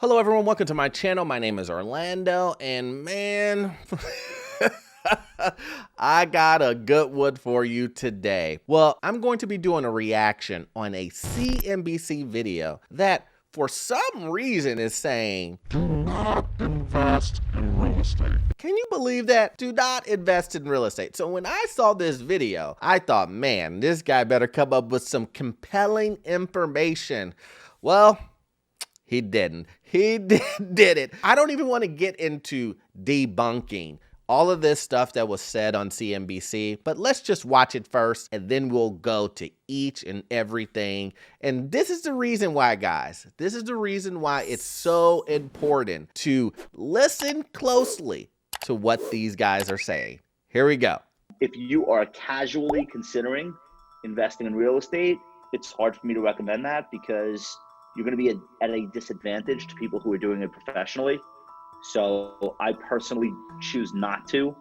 Hello everyone, welcome to my channel. My name is Orlando, and man, I got a good one for you today. Well, I'm going to be doing a reaction on a CNBC video that for some reason is saying, Do not invest in real estate. can you believe that? Do not invest in real estate. So when I saw this video, I thought, man, this guy better come up with some compelling information. Well, he didn't. He did it. I don't even want to get into debunking all of this stuff that was said on CNBC, but let's just watch it first and then we'll go to each and everything. And this is the reason why, guys. This is the reason why it's so important to listen closely to what these guys are saying. Here we go. If you are casually considering investing in real estate, it's hard for me to recommend that because you're going to be at a disadvantage to people who are doing it professionally. So I personally choose not to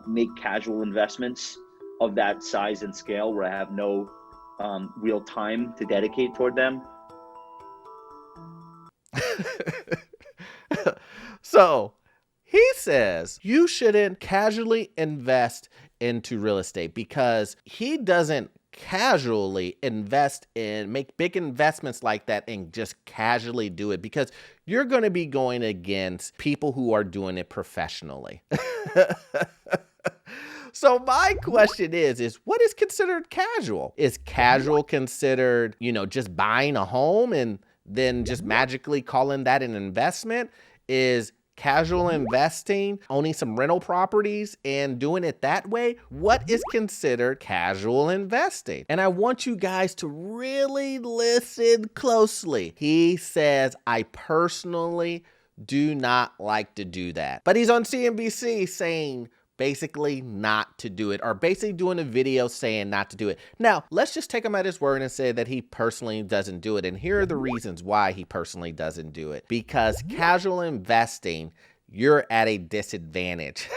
make casual investments of that size and scale where I have no real time to dedicate toward them. So he says you shouldn't casually invest into real estate because he doesn't casually invest in, make big investments like that and just casually do it because you're going to be going against people who are doing it professionally. So my question is what is considered casual? Is casual considered, just buying a home and then just magically calling that an investment? Is casual investing owning some rental properties and doing it that way? What is considered casual investing? And I want you guys to really listen closely. He says, I personally do not like to do that. But he's on CNBC saying basically not to do it, or basically doing a video saying not to do it. Now, let's just take him at his word and say that he personally doesn't do it. And here are the reasons why he personally doesn't do it. Because casual investing, you're at a disadvantage.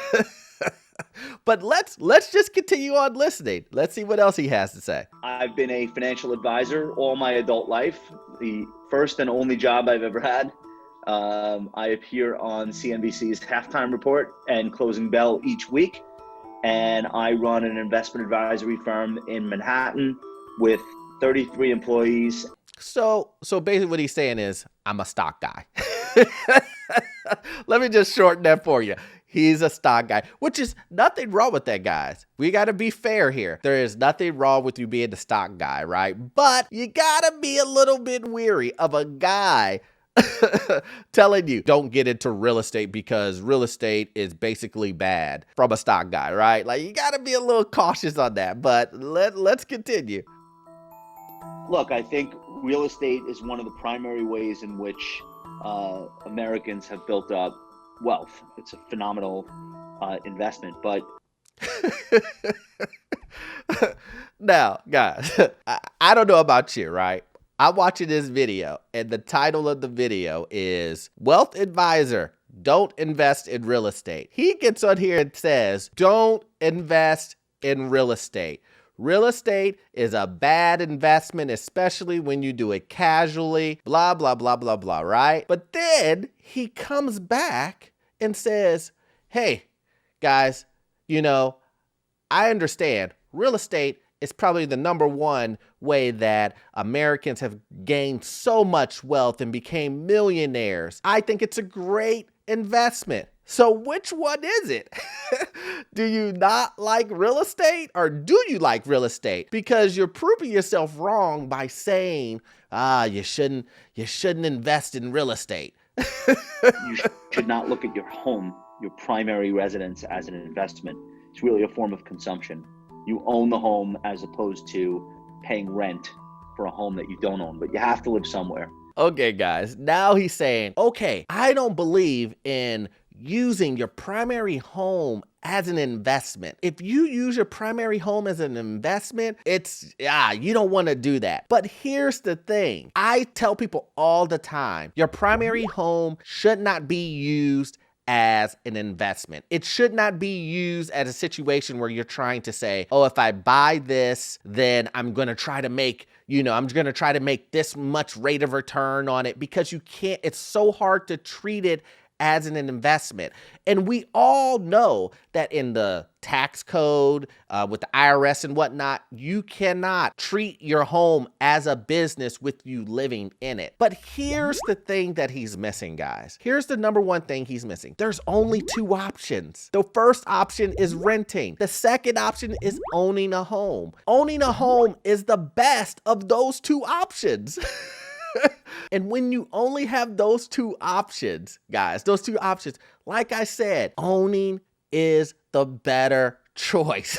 But let's just continue on listening. Let's see what else he has to say. I've been a financial advisor all my adult life, the first and only job I've ever had. I appear on CNBC's Halftime Report and Closing Bell each week, and I run an investment advisory firm in Manhattan with 33 employees. So basically what he's saying is, I'm a stock guy. Let me just shorten that for you. He's a stock guy, which is nothing wrong with that, guys. We got to be fair here. There is nothing wrong with you being the stock guy, right? But you got to be a little bit weary of a guy telling you don't get into real estate because real estate is basically bad from a stock guy, right? Like, you got to be a little cautious on that, but let's continue. Look, I think real estate is one of the primary ways in which Americans have built up wealth. It's a phenomenal investment, but now, guys, I don't know about you, right? I'm watching this video, and the title of the video is Wealth Advisor, Don't Invest in Real Estate. He gets on here and says, don't invest in real estate. Real estate is a bad investment, especially when you do it casually, blah, blah, blah, blah, blah, right? But then he comes back and says, hey, guys, I understand real estate is probably the #1 way that Americans have gained so much wealth and became millionaires. I think it's a great investment. So which one is it? Do you not like real estate, or do you like real estate? Because you're proving yourself wrong by saying, you shouldn't invest in real estate. you should not look at your home, your primary residence, as an investment. It's really a form of consumption. You own the home as opposed to paying rent for a home that you don't own, but you have to live somewhere. Okay, guys, now he's saying, okay, I don't believe in using your primary home as an investment. If you use your primary home as an investment, you don't want to do that. But here's the thing. I tell people all the time, your primary home should not be used as an investment. It should not be used as a situation where you're trying to say, oh, if I buy this, then I'm going to try to make, I'm going to try to make this much rate of return on it, because you can't, it's so hard to treat it as an investment. And we all know that in the tax code, with the IRS and whatnot, you cannot treat your home as a business with you living in it. But here's the thing that he's missing, guys. Here's the number one thing he's missing. There's only two options. The first option is renting. The second option is owning a home. Owning a home is the best of those two options. And when you only have those two options, guys, like I said, owning is the better choice.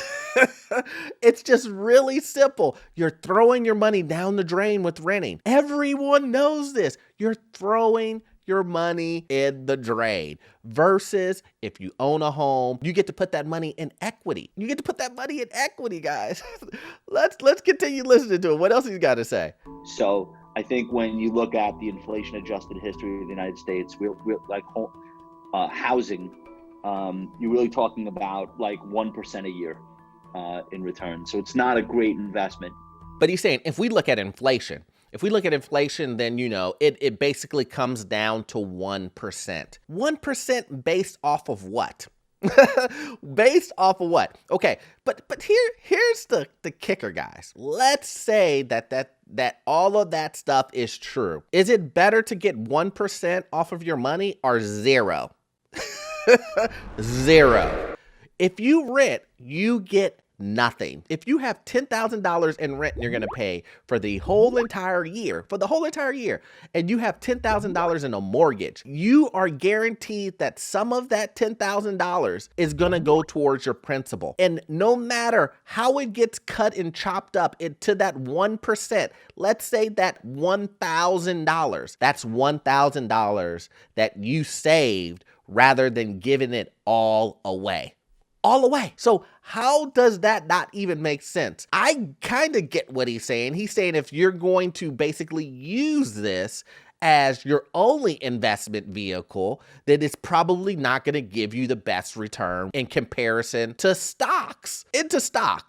It's just really simple. You're throwing your money down the drain with renting. Everyone knows this. You're throwing your money in the drain, versus if you own a home, you get to put that money in equity. Guys. Let's continue listening to him. What else he's got to say? So I think when you look at the inflation-adjusted history of the United States, we're like housing, you're really talking about like 1% a year in return. So it's not a great investment. But he's saying if we look at inflation, then, it basically comes down to 1%. 1% based off of what? Based off of what? Okay, but here's the kicker, guys. Let's say that all of that stuff is true. Is it better to get 1% off of your money or 0? 0. If you rent, you get nothing. If you have $10,000 in rent you're going to pay for the whole entire year, and you have $10,000 in a mortgage, you are guaranteed that some of that $10,000 is going to go towards your principal. And no matter how it gets cut and chopped up into that 1%, let's say that $1,000, that's $1,000 that you saved rather than giving it all away. So how does that not even make sense? I kind of get what he's saying. He's saying if you're going to basically use this as your only investment vehicle, then it's probably not going to give you the best return in comparison to stocks,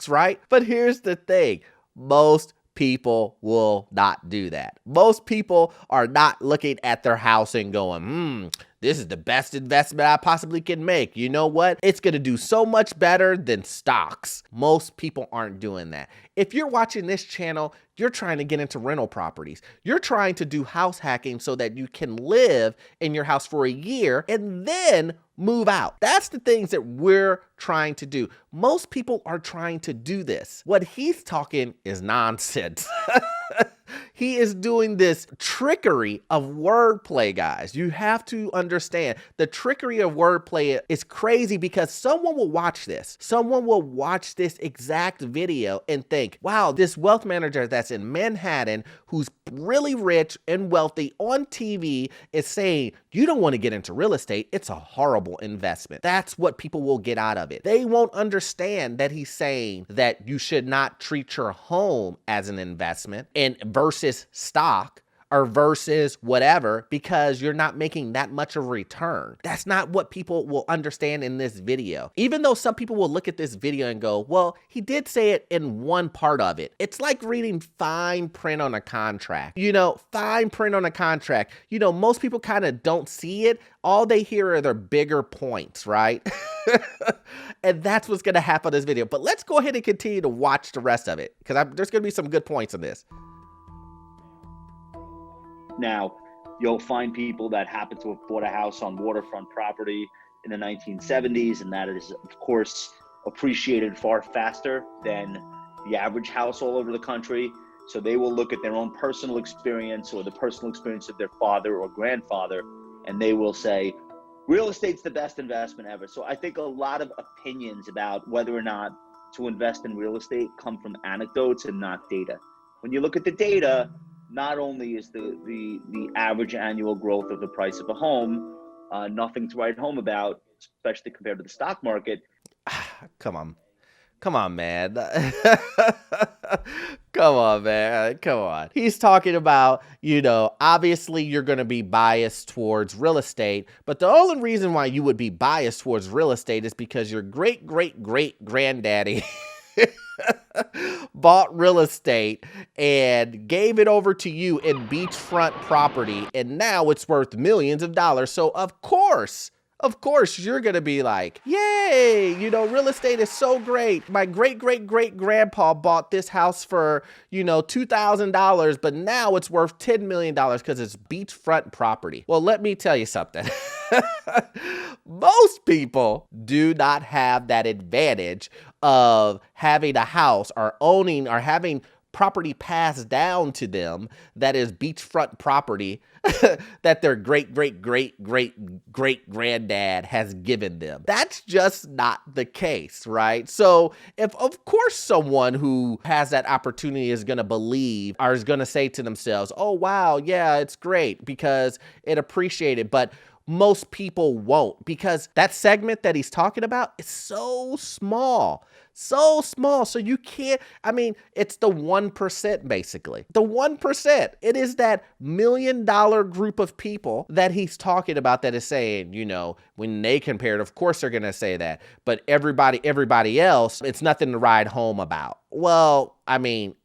right? But here's the thing. Most people will not do that. Most people are not looking at their house and going, this is the best investment I possibly can make. You know what? It's going to do so much better than stocks. Most people aren't doing that. If you're watching this channel, you're trying to get into rental properties. You're trying to do house hacking so that you can live in your house for a year and then move out. That's the things that we're trying to do. Most people are trying to do this. What he's talking is nonsense. He is doing this trickery of wordplay, guys. You have to understand the trickery of wordplay is crazy, because someone will watch this. Someone will watch this exact video and think, wow, this wealth manager that's in Manhattan who's really rich and wealthy on TV is saying, you don't want to get into real estate. It's a horrible investment. That's what people will get out of it. They won't understand that he's saying that you should not treat your home as an investment and versus stock or versus whatever, because you're not making that much of a return. That's not what people will understand in this video. Even though some people will look at this video and go, well, he did say it in one part of it. It's like reading fine print on a contract. Fine print on a contract. Most people kind of don't see it. All they hear are their bigger points, right? And that's what's going to happen in this video. But let's go ahead and continue to watch the rest of it, because there's going to be some good points in this. Now, you'll find people that happen to have bought a house on waterfront property in the 1970s, and that is, of course, appreciated far faster than the average house all over the country. So they will look at their own personal experience or the personal experience of their father or grandfather, and they will say, real estate's the best investment ever. So I think a lot of opinions about whether or not to invest in real estate come from anecdotes and not data. When you look at the data, not only is the average annual growth of the price of a home nothing to write home about, especially compared to the stock market. Come Come on, man. Come on, man. Come on. He's talking about, obviously you're going to be biased towards real estate, but the only reason why you would be biased towards real estate is because your great, great, great granddaddy bought real estate and gave it over to you in beachfront property, and now it's worth millions of dollars. So of course, you're going to be like, yay, real estate is so great. My great, great, great grandpa bought this house for, $2,000, but now it's worth $10 million because it's beachfront property. Well, let me tell you something. Most people do not have that advantage of having a house or owning or having property passed down to them that is beachfront property that their great, great, great, great, great granddad has given them. That's just not the case, right? So if, of course, someone who has that opportunity is going to believe or is going to say to themselves, oh, wow, yeah, it's great because it appreciated, but most people won't, because that segment that he's talking about is so small. So you can't, it's the 1% basically. The 1%. It is that $1 million group of people that he's talking about that is saying, when they compare it, of course they're going to say that. But everybody else, it's nothing to ride home about. Well,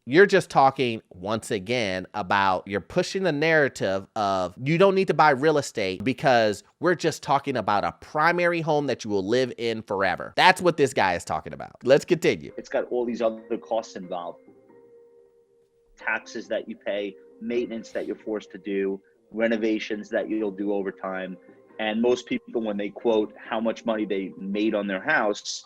you're just talking once again about you're pushing the narrative of you don't need to buy real estate because we're just talking about a primary home that you will live in forever. That's what this guy is talking about. Let's continue. It's got all these other costs involved. Taxes that you pay, maintenance that you're forced to do, renovations that you'll do over time. And most people, when they quote how much money they made on their house,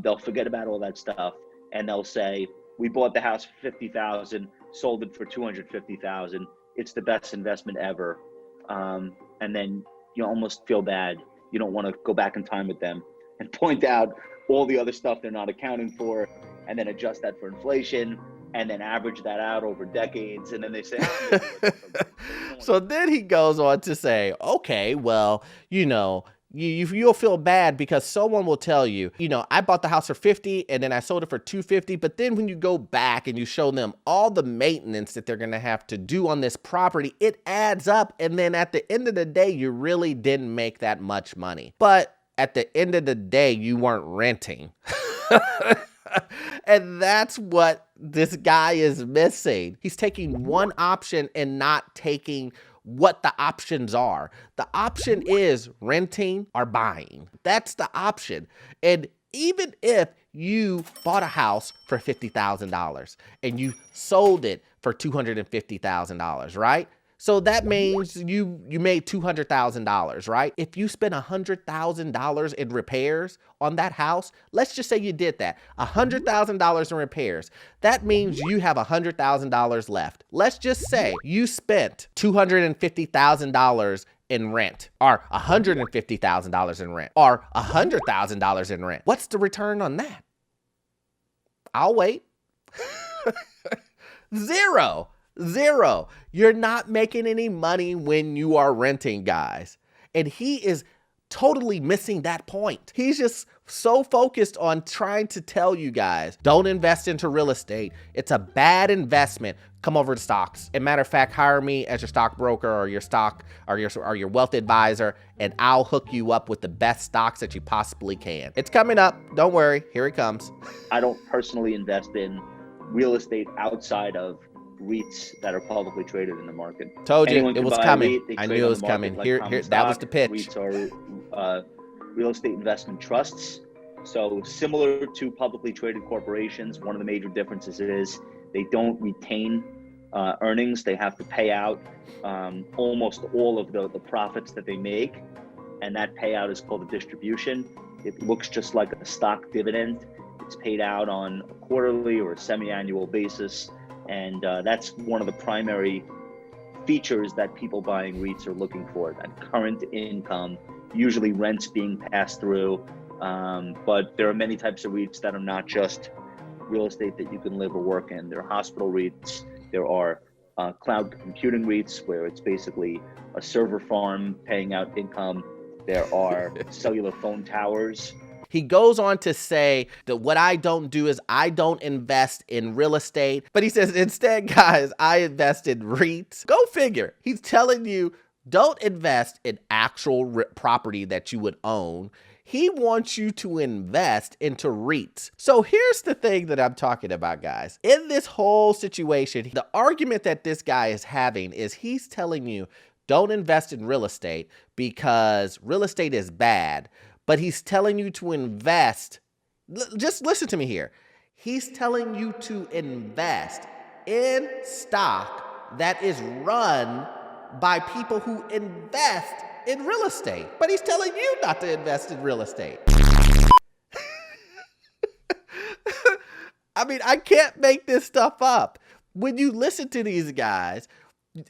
they'll forget about all that stuff. And they'll say, we bought the house for $50,000, sold it for $250,000. It's the best investment ever. And then you almost feel bad. You don't want to go back in time with them and point out all the other stuff they're not accounting for, and then adjust that for inflation, and then average that out over decades. And then they say, So then he goes on to say, okay, well, you'll feel bad because someone will tell you, I bought the house for $50 and then I sold it for $250. But then when you go back and you show them all the maintenance that they're going to have to do on this property, it adds up. And then at the end of the day, you really didn't make that much money. But at the end of the day, you weren't renting. And that's what this guy is missing. He's taking one option and not taking what the options are. The option is renting or buying. That's the option. And even if you bought a house for $50,000 and you sold it for $250,000, right? So that means you made $200,000, right? If you spent $100,000 in repairs on that house, let's just say you did that, $100,000 in repairs. That means you have $100,000 left. Let's just say you spent $250,000 in rent, or $150,000 in rent, or $100,000 in rent. What's the return on that? I'll wait. Zero. You're not making any money when you are renting, guys. And he is totally missing that point. He's just so focused on trying to tell you guys, don't invest into real estate. It's a bad investment. Come over to stocks. As a matter of fact, hire me as your stockbroker or your stock or your wealth advisor, and I'll hook you up with the best stocks that you possibly can. It's coming up. Don't worry. Here it comes. I don't personally invest in real estate outside of REITs that are publicly traded in the market. Told you Anyone it can was buy a coming. REIT, I knew it was coming. like Here, common that was stock. the pitch. REITs are real estate investment trusts. So similar to publicly traded corporations, one of the major differences is they don't retain earnings. They have to pay out almost all of the profits that they make, and that payout is called a distribution. It looks just like a stock dividend. It's paid out on a quarterly or a semi-annual basis. And that's one of the primary features that people buying REITs are looking for, that current income, usually rents being passed through. But there are many types of REITs that are not just real estate that you can live or work in. There are hospital REITs. There are cloud computing REITs, where it's basically a server farm paying out income. There are cellular phone towers He goes on to say that what I don't do is I don't invest in real estate, but he says instead, guys, I invest in REITs. Go figure. He's telling you don't invest in actual property that you would own. He wants you to invest into REITs. So here's the thing that I'm talking about, guys. In this whole situation, the argument that this guy is having is he's telling you don't invest in real estate because real estate is bad, but he's telling you to invest. Just listen to me here. He's telling you to invest in stock that is run by people who invest in real estate, but he's telling you not to invest in real estate. I mean, I can't make this stuff up. When you listen to these guys,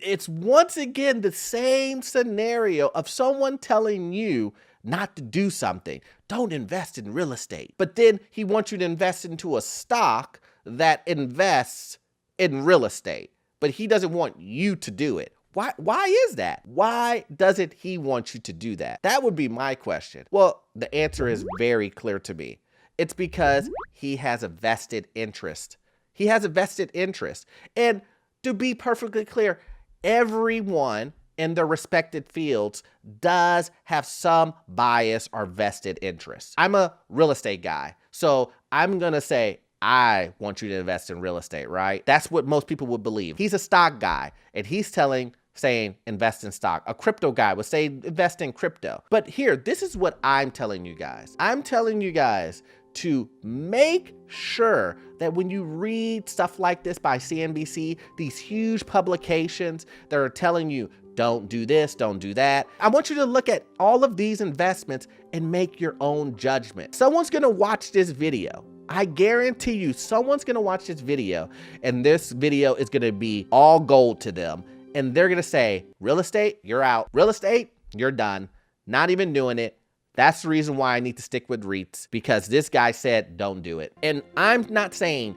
it's once again the same scenario of someone telling you not to do something. Don't invest in real estate. But then he wants you to invest into a stock that invests in real estate, but he doesn't want you to do it. Why is that? Why doesn't he want you to do that? That would be my question. Well, the answer is very clear to me. It's because he has a vested interest. He has a vested interest. And to be perfectly clear, everyone in their respected fields does have some bias or vested interest. I'm a real estate guy, so I'm gonna say, I want you to invest in real estate, right? That's what most people would believe. He's a stock guy, and he's saying invest in stock. A crypto guy would say invest in crypto. But here, this is what I'm telling you guys. I'm telling you guys to make sure that when you read stuff like this by CNBC, these huge publications that are telling you, don't do this, don't do that. I want you to look at all of these investments and make your own judgment. Someone's gonna watch this video. I guarantee you someone's gonna watch this video, and this video is gonna be all gold to them. And they're gonna say, real estate, you're out. Real estate, you're done. Not even doing it. That's the reason why I need to stick with REITs, because this guy said, don't do it. And I'm not saying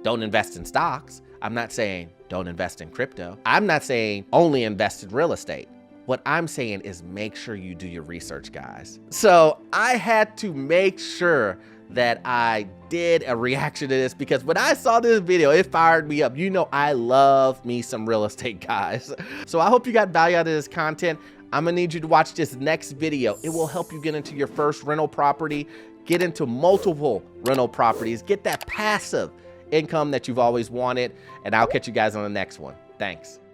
don't invest in stocks. I'm not saying don't invest in crypto. I'm not saying only invest in real estate. What I'm saying is make sure you do your research, guys. So I had to make sure that I did a reaction to this, because when I saw this video, it fired me up. You know, I love me some real estate, guys. So I hope you got value out of this content. I'm gonna need you to watch this next video. It will help you get into your first rental property, get into multiple rental properties, get that passive income that you've always wanted, and I'll catch you guys on the next one. Thanks.